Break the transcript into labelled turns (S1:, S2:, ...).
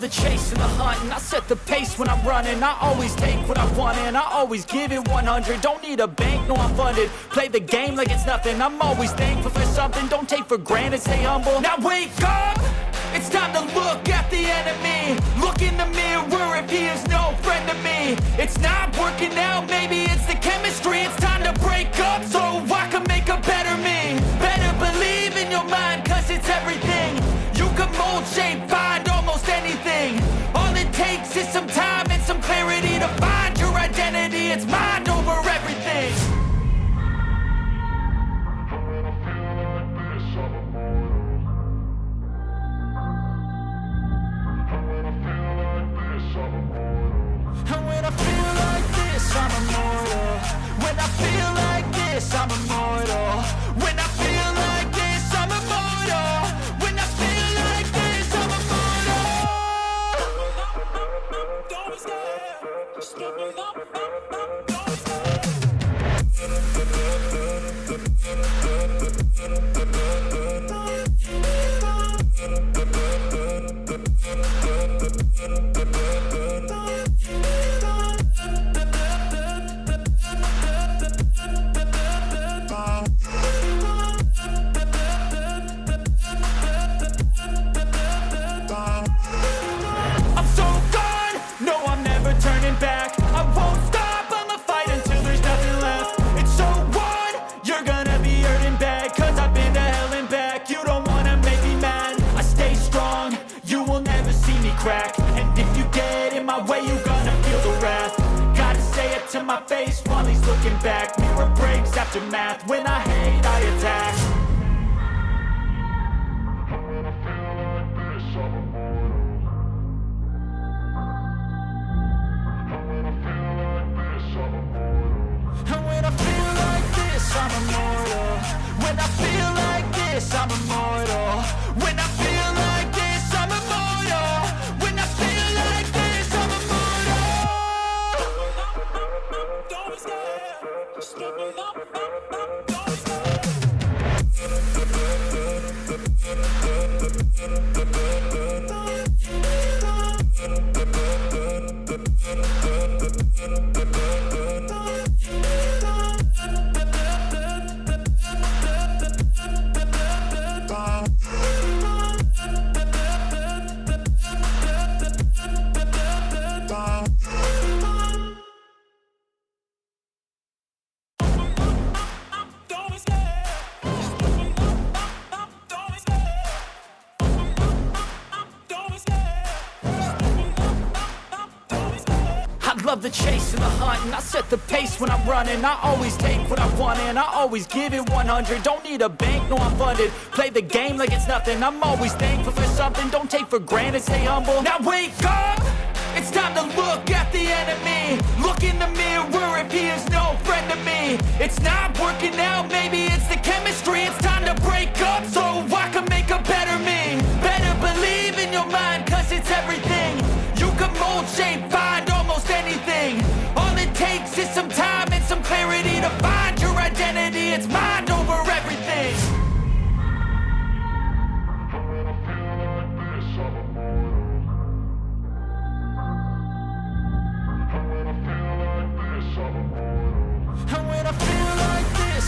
S1: the chase and the hunt, and I set the pace when I'm running. I always take what I want and I always give it 100. Don't need a bank, no I'm funded. Play the game like it's nothing. I'm always thankful for something. Don't take for granted, stay humble. Now wake up! It's time to look at the enemy. Look in the mirror if he is no friend to me. It's not working out, maybe it's the chemistry. It's time to break up so I can make a better me. Better believe in your mind, cause it's everything. You can mold, shape, find almost anything. All it takes is some time and some clarity to find your identity. It's mind over everything. And when I feel like this, I'm immortal. When I feel like this, I'm immortal. When I feel like this, I'm immortal. When I feel like this, I'm immortal. Don't be scared. Step it up, don't be scared. Turning back, I won't stop, I'ma fight until there's nothing left. It's so on, you're gonna be hurting bad, cause I've been to hell and back. You don't wanna make me mad, I stay strong, you will never see me crack. And if you get in my way, you're gonna feel the wrath. Gotta say it to my face while he's looking back. Mirror breaks after math, when I hate I attack. I'm immortal. When I feel like this, I'm immortal. When I feel like this, I'm immortal. When I feel like this, I'm immortal. Don't be scared. Step it up, don't be scared. Love the chase and the hunt, and I set the pace when I'm running. I always take what I want and I always give it 100. Don't need a bank, no I'm funded. Play the game like it's nothing. I'm always thankful for something. Don't take for granted, stay humble. Now wake up! It's time to look at the enemy. Look in the mirror if he is no friend to me. It's not working out, maybe it's the chemistry. It's time